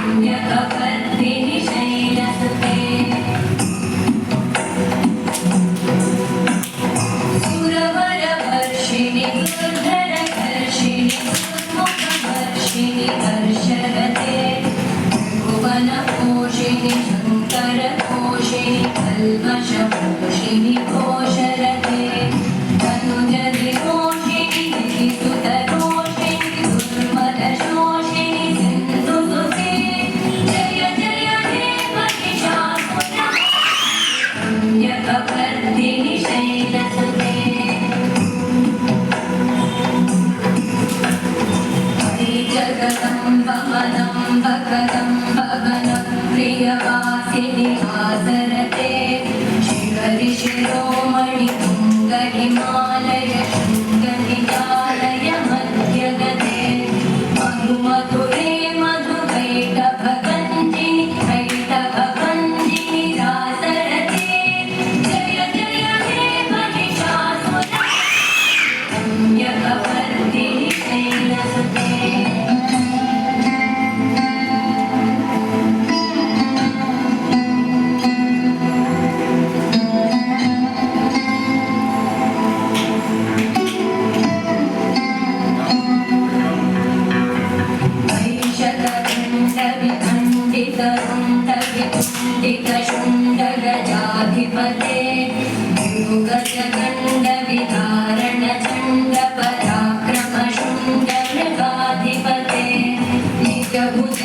पुण्यकपर्दिनि शैलसुते सुरवरवर्षिणि दुर्धरकर्षिणि सुमुखवर्षिणि हर्षरते भुवनपोषिणि शङ्करपोषिणि कल्मषपोषिणि घोषरते तनुजविमोषिणि गिरिसुतरोषिणि दुर्मदशोषिणि सिन्धुसुते जय जय हे महिषासुरा पुण्यकपर्दिनि शैलसुते जगदम्बवनं भगदम्बवनं प्रियवासिनि आसरते शिखरि शिरोमणि तुङ्गहिमालय शृङ्गनिजालय मध्यगते मधुमधुरे मधुकैटभगञ्जिनि कैटभगञ्जिनि रासरते जय जय हे महिषासुरा पुण्यकपर्दिनि शैलसुते शुण्डगजाधिपते गजगण्डविधारण चण्ड पराक्रम शुण्ड मृगाधिपते निजभुज